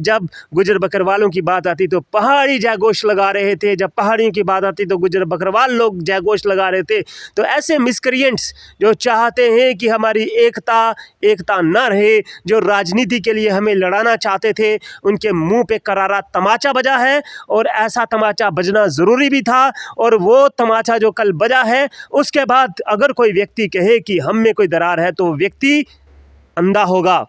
जब गुजर बकरवालों की बात आती तो पहाड़ी जयघोष लगा रहे थे, जब पहाड़ियों की बात आती तो गुजर बकरवाल लोग जयघोष लगा रहे थे। तो ऐसे मिसक्रिएंट्स जो चाहते हैं कि हमारी एकता न रहे, जो राजनीति के लिए हमें लड़ाना चाहते थे, उनके मुंह पे करारा तमाचा बजा है और ऐसा तमाचा बजना ज़रूरी भी था। और वो तमाचा जो कल बजा है, उसके बाद अगर कोई व्यक्ति कहे कि हम में कोई दरार है तो वो व्यक्ति अंधा होगा,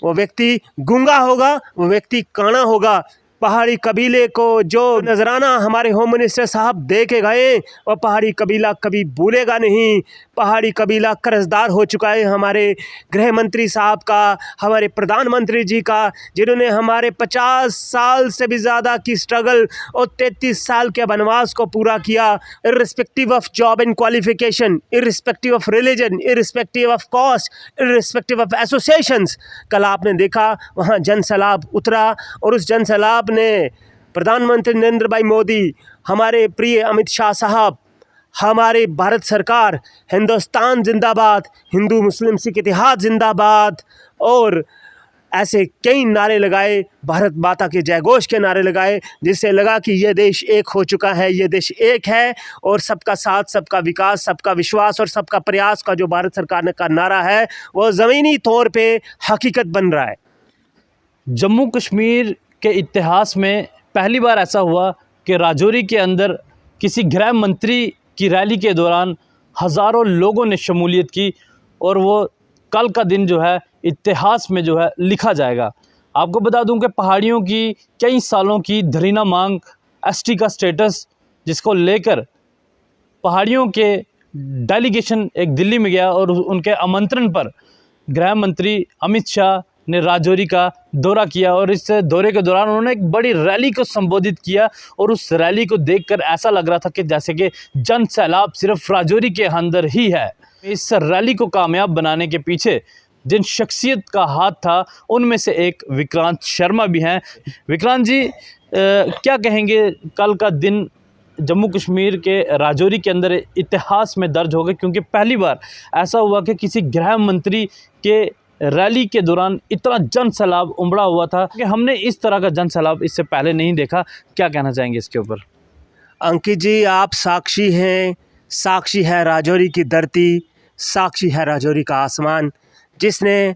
वो व्यक्ति गूंगा होगा, वो व्यक्ति काना होगा। पहाड़ी कबीले को जो नजराना हमारे होम मिनिस्टर साहब दे के गए, और पहाड़ी कबीला कभी भूलेगा नहीं। पहाड़ी कबीला कर्जदार हो चुका है हमारे गृह मंत्री साहब का, हमारे प्रधानमंत्री जी का, जिन्होंने हमारे 50 साल से भी ज़्यादा की स्ट्रगल और 33 साल के वनवास को पूरा किया, irrespective of job and qualification, irrespective of religion, irrespective of caste, irrespective of associations. कल आपने देखा वहाँ जनसैलाब उतरा, और उस जनसैलाब ने प्रधानमंत्री नरेंद्र भाई मोदी, हमारे प्रिय अमित शाह साहब, हमारे भारत सरकार, हिंदुस्तान जिंदाबाद, हिंदू मुस्लिम सिख इतिहाद जिंदाबाद, और ऐसे कई नारे लगाए, भारत माता के जयघोष के नारे लगाए, जिससे लगा कि ये देश एक हो चुका है, ये देश एक है, और सबका साथ, सबका विकास, सबका विश्वास और सबका प्रयास का जो भारत सरकार का नारा है, वो ज़मीनी तौर पे हकीकत बन रहा है। जम्मू कश्मीर के इतिहास में पहली बार ऐसा हुआ कि राजौरी के अंदर किसी गृह मंत्री की रैली के दौरान हज़ारों लोगों ने शमूलियत की, और वो कल का दिन जो है इतिहास में जो है लिखा जाएगा। आपको बता दूं कि पहाड़ियों की कई सालों की धरीना मांग एसटी का स्टेटस, जिसको लेकर पहाड़ियों के डेलीगेशन एक दिल्ली में गया, और उनके आमंत्रण पर गृह मंत्री अमित शाह ने राजौरी का दौरा किया, और इस दौरे के दौरान उन्होंने एक बड़ी रैली को संबोधित किया, और उस रैली को देखकर ऐसा लग रहा था कि जैसे कि जन सैलाब सिर्फ राजौरी के अंदर ही है। इस रैली को कामयाब बनाने के पीछे जिन शख्सियत का हाथ था, उनमें से एक विक्रांत शर्मा भी हैं। विक्रांत जी, क्या कहेंगे, कल का दिन जम्मू कश्मीर के राजौरी के अंदर इतिहास में दर्ज हो गए, क्योंकि पहली बार ऐसा हुआ कि किसी गृह मंत्री के रैली के दौरान इतना जन सैलाब उमड़ा हुआ था कि हमने इस तरह का जन सैलाब इससे पहले नहीं देखा। क्या कहना चाहेंगे इसके ऊपर? अंकित जी, आप साक्षी हैं, साक्षी है राजौरी की धरती, साक्षी है राजौरी का आसमान, जिसने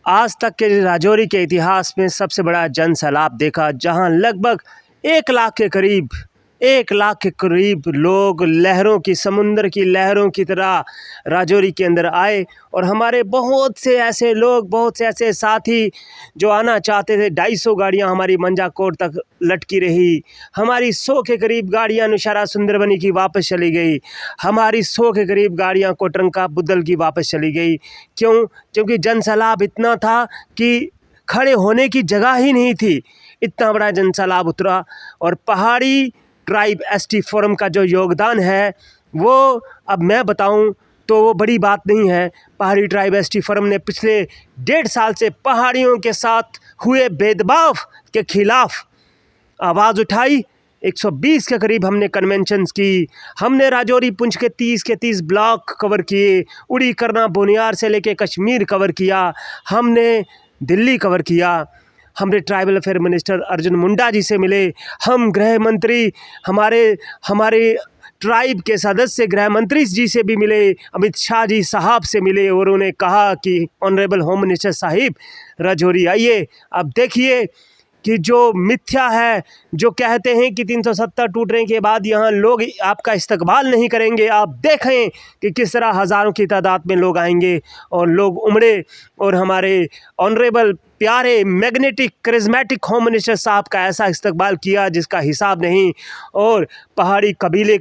आज तक के राजौरी के इतिहास में सबसे बड़ा जन सैलाब देखा, जहां लगभग 1 लाख के करीब लोग लहरों की, समुद्र की लहरों की तरह राजौरी के अंदर आए। और हमारे बहुत से ऐसे लोग, बहुत से ऐसे साथी जो आना चाहते थे, 250 गाड़ियां हमारी मंजाकोट तक लटकी रही, हमारी 100 के करीब गाड़ियां नुशारा सुंदरबनी की वापस चली गई, हमारी 100 के करीब गाड़ियां कोटरंका बुद्धल की वापस चली गई। क्यों? क्योंकि जन सैलाब इतना था कि खड़े होने की जगह ही नहीं थी, इतना बड़ा जन सैलाब उतरा। और पहाड़ी ट्राइब एसटी फोरम का जो योगदान है, वो अब मैं बताऊं तो वो बड़ी बात नहीं है। पहाड़ी ट्राइब एसटी फोरम ने पिछले 1.5 साल से पहाड़ियों के साथ हुए भेदभाव के खिलाफ आवाज़ उठाई। 120 के करीब हमने कन्वेंशंस की, हमने राजौरी पुंछ के 30 ब्लॉक कवर किए, उड़ी करना बोनियार से लेके कश्मीर कवर किया, हमने दिल्ली कवर किया, हमने tribal affair minister Arjun Munda ji से मिले, हम गृह मंत्री, हमारे ट्राइब के सदस्य गृह मंत्री जी से भी मिले, अमित शाह जी साहब से मिले, और उन्होंने कहा कि honourable home minister Sahib Rajouri आइए। अब देखिए कि जो मिथ्या है, जो कहते हैं कि 370 टूटने के बाद यहाँ लोग आपका इस्तकबाल नहीं करेंगे, आप देखें कि किस तरह हज़ारों की तादाद में लोग आएंगे और लोग उमड़े, और हमारे ऑनरेबल प्यारे मैग्नेटिक करिज्मेटिक होम मिनिस्टर साहब का ऐसा इस्तकबाल किया जिसका हिसाब नहीं। और पहाड़ी कबीले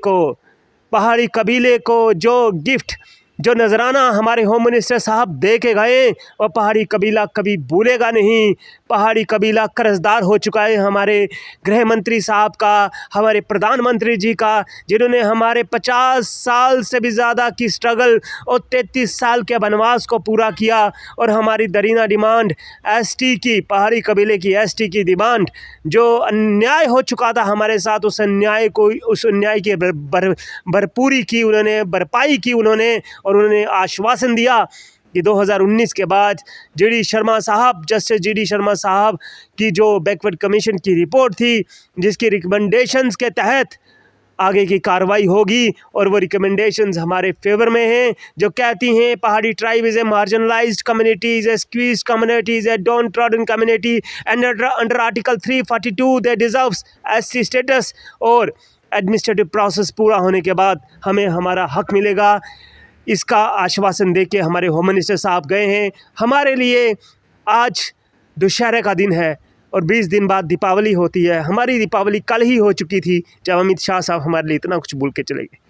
को जो गिफ्ट, जो नजराना हमारे होम मिनिस्टर साहब दे के गए, और पहाड़ी कबीला कभी भूलेगा नहीं। पहाड़ी कबीला कर्जदार हो चुका है हमारे गृह मंत्री साहब का, हमारे प्रधानमंत्री जी का, जिन्होंने हमारे 50 साल से भी ज़्यादा की स्ट्रगल और 33 साल के वनवास को पूरा किया। और हमारी दरीना डिमांड एसटी की, पहाड़ी कबीले की एसटी की डिमांड, जो अन्याय हो चुका था हमारे साथ, उस अन्याय की भरपूरी की उन्होंने, भरपाई की उन्होंने, और उन्होंने आश्वासन दिया कि 2019 के बाद जस्टिस जी डी शर्मा साहब की जो बैकवर्ड कमीशन की रिपोर्ट थी, जिसकी रिकमेंडेशंस के तहत आगे की कार्रवाई होगी, और वो रिकमेंडेशंस हमारे फेवर में हैं, जो कहती हैं पहाड़ी tribe is a marginalised community, is a squeezed community, is a down trodden community, and under article 342 they deserves SC status, और एडमिनिस्ट्रेटिव प्रोसेस पूरा होने के बाद हमें हमारा हक मिलेगा। इसका आश्वासन देके हमारे होम मिनिस्टर साहब गए हैं। हमारे लिए आज दशहरे का दिन है और 20 दिन बाद दीपावली होती है। हमारी दीपावली कल ही हो चुकी थी जब अमित शाह साहब हमारे लिए इतना कुछ बोल के चले गए।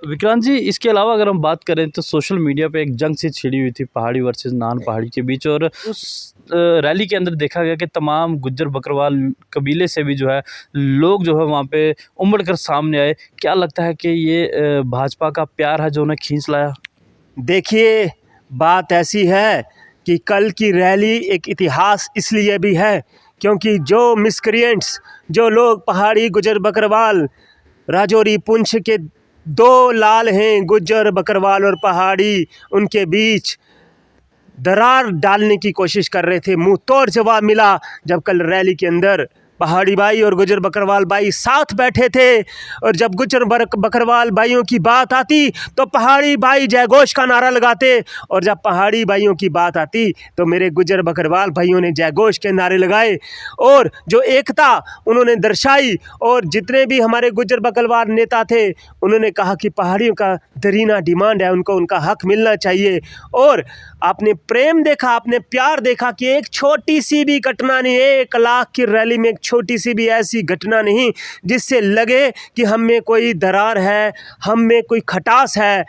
विक्रांत जी, इसके अलावा अगर हम बात करें तो सोशल मीडिया पे एक जंग सी छिड़ी हुई थी पहाड़ी वर्सेस नॉन पहाड़ी के बीच, और उस रैली के अंदर देखा गया कि तमाम गुज्जर बकरवाल कबीले से भी जो है लोग जो है वहाँ पे उमड़ कर सामने आए। क्या लगता है कि ये भाजपा का प्यार है जो उन्हें खींच लाया? देखिए, बात ऐसी है कि कल की रैली एक इतिहास इसलिए भी है क्योंकि जो मिसक्रिएंट्स, जो लोग पहाड़ी गुज्जर बकरवाल, राजौरी पुंछ के दो लाल हैं, गुज्जर बकरवाल और पहाड़ी, उनके बीच दरार डालने की कोशिश कर रहे थे। मुंह तोड़ जवाब मिला जब कल रैली के अंदर पहाड़ी भाई और गुज्जर बकरवाल भाई साथ बैठे थे, और जब गुज्जर बकरवाल भाइयों की बात आती तो पहाड़ी भाई जयघोष का नारा लगाते, और जब पहाड़ी भाइयों की बात आती तो मेरे गुज्जर बकरवाल भाइयों ने जयघोष के नारे लगाए, और जो एकता उन्होंने दर्शाई। और जितने भी हमारे गुज्जर बकरवाल नेता थे उन्होंने कहा कि पहाड़ियों का दरीना डिमांड है, उनको उनका हक मिलना चाहिए। और आपने प्रेम देखा, आपने प्यार देखा कि एक छोटी सी भी घटना नहीं, 1 लाख की रैली में एक छोटी सी भी ऐसी घटना नहीं जिससे लगे कि हम में कोई दरार है, हम में कोई खटास है।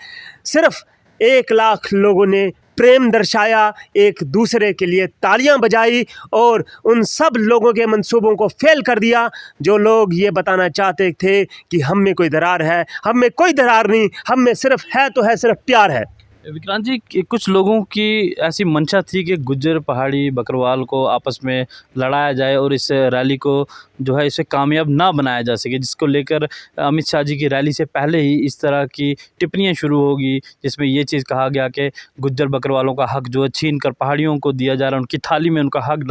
सिर्फ 1 लाख लोगों ने प्रेम दर्शाया, एक दूसरे के लिए तालियां बजाई, और उन सब लोगों के मंसूबों को फेल कर दिया जो लोग ये बताना चाहते थे कि हम में कोई दरार है। हम में कोई दरार नहीं, हम में सिर्फ है तो है, सिर्फ प्यार है। विक्रांत जी, कुछ लोगों की ऐसी मंशा थी कि गुज्जर पहाड़ी बकरवाल को आपस में लड़ाया जाए और इस रैली को जो है इसे कामयाब ना बनाया जा सके, जिसको लेकर अमित शाह जी की रैली से पहले ही इस तरह की टिप्पणियां शुरू होगी, जिसमें ये चीज़ कहा गया कि गुज्जर बकरवालों का हक जो है छीन कर पहाड़ियों को दिया जा रहा है, उनकी थाली में उनका हक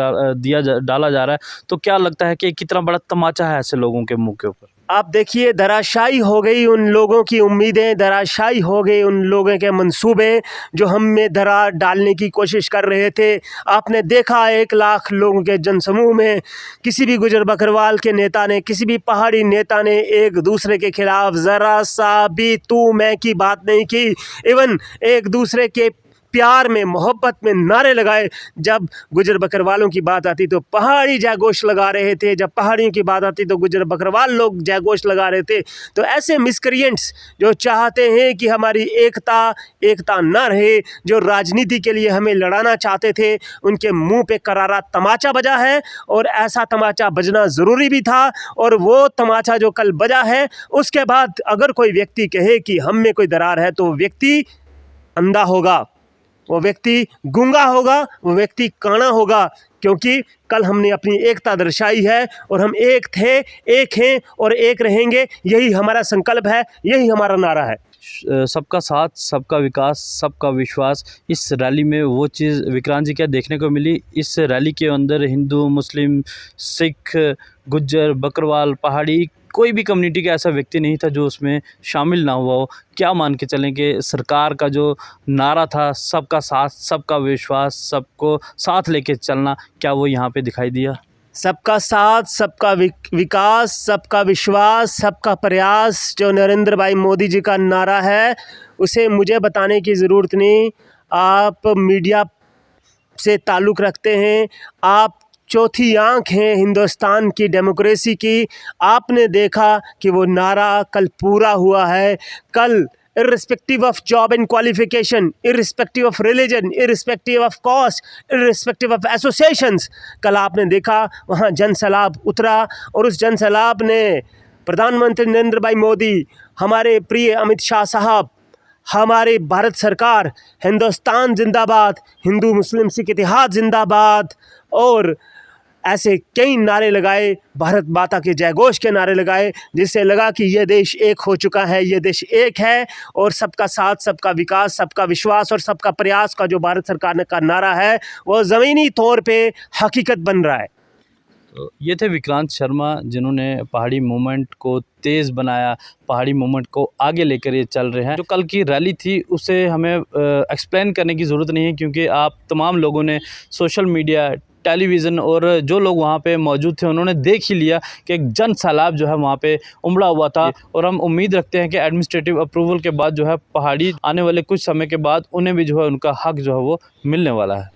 डाला जा रहा है। तो क्या लगता है कि कितना बड़ा तमाचा है ऐसे लोगों के मुँह के ऊपर? आप देखिए, धराशायी हो गई उन लोगों की उम्मीदें, धराशायी हो गई उन लोगों के मंसूबे जो हम में दरार डालने की कोशिश कर रहे थे। आपने देखा 1 लाख लोगों के जनसमूह में किसी भी गुज्जर बकरवाल के नेता ने, किसी भी पहाड़ी नेता ने एक दूसरे के खिलाफ ज़रा सा भी तू मैं की बात नहीं की। इवन एक दूसरे के प्यार में, मोहब्बत में नारे लगाए। जब गुज्जर बकरवालों की बात आती तो पहाड़ी जयघोष लगा रहे थे, जब पहाड़ियों की बात आती तो गुज्जर बकरवाल लोग जयघोष लगा रहे थे। तो ऐसे मिसक्रिएंट्स जो चाहते हैं कि हमारी एकता ना रहे, जो राजनीति के लिए हमें लड़ाना चाहते थे, उनके मुंह पे करारा तमाचा बजा है, और ऐसा तमाचा बजना ज़रूरी भी था। और वो तमाचा जो कल बजा है, उसके बाद अगर कोई व्यक्ति कहे कि हम में कोई दरार है तो वो व्यक्ति अंधा होगा, वो व्यक्ति गूंगा होगा, वो व्यक्ति काना होगा, क्योंकि कल हमने अपनी एकता दर्शाई है और हम एक थे, एक हैं और एक रहेंगे। यही हमारा संकल्प है, यही हमारा नारा है। सबका साथ, सबका विकास, सबका विश्वास। इस रैली में वो चीज़ विक्रांत जी क्या देखने को मिली? इस रैली के अंदर हिंदू, मुस्लिम, सिख, गुज्जर, बकरवाल, पहाड़ी, कोई भी कम्युनिटी का ऐसा व्यक्ति नहीं था जो उसमें शामिल ना हुआ हो। क्या मान के चलें कि सरकार का जो नारा था, सबका साथ, सबका विश्वास, सबको साथ लेके चलना, क्या वो यहाँ पे दिखाई दिया? सबका साथ, सबका विकास, सबका विश्वास, सबका प्रयास जो नरेंद्र भाई मोदी जी का नारा है, उसे मुझे बताने की ज़रूरत नहीं। आप मीडिया से ताल्लुक़ रखते हैं, आप चौथी आंख हैं हिंदुस्तान की डेमोक्रेसी की। आपने देखा कि वो नारा कल पूरा हुआ है। कल irrespective of job and qualification, irrespective of religion, irrespective of caste, irrespective of associations, कल आपने देखा वहाँ जनसैलाब उतरा, और उस जनसैलाब ने प्रधानमंत्री नरेंद्र भाई मोदी, हमारे प्रिय अमित शाह साहब, हमारे भारत सरकार, हिंदुस्तान जिंदाबाद, हिंदू मुस्लिम सिख इतिहाद जिंदाबाद, और ऐसे कई नारे लगाए, भारत माता के जयघोष के नारे लगाए, जिससे लगा कि ये देश एक हो चुका है, ये देश एक है और सबका साथ, सबका विकास, सबका विश्वास और सबका प्रयास का जो भारत सरकार का नारा है वो ज़मीनी तौर पे हकीकत बन रहा है। तो ये थे विक्रांत शर्मा, जिन्होंने पहाड़ी मूवमेंट को तेज़ बनाया, पहाड़ी मूवमेंट को आगे लेकर ये चल रहे हैं। जो कल की रैली थी उसे हमें एक्सप्लेन करने की ज़रूरत नहीं है, क्योंकि आप तमाम लोगों ने सोशल मीडिया, टेलीविज़न और जो लोग वहाँ पे मौजूद थे उन्होंने देख ही लिया कि एक जन सैलाब जो है वहाँ पे उमड़ा हुआ था। और हम उम्मीद रखते हैं कि एडमिनिस्ट्रेटिव अप्रूवल के बाद जो है पहाड़ी आने वाले कुछ समय के बाद उन्हें भी जो है उनका हक जो है वो मिलने वाला है।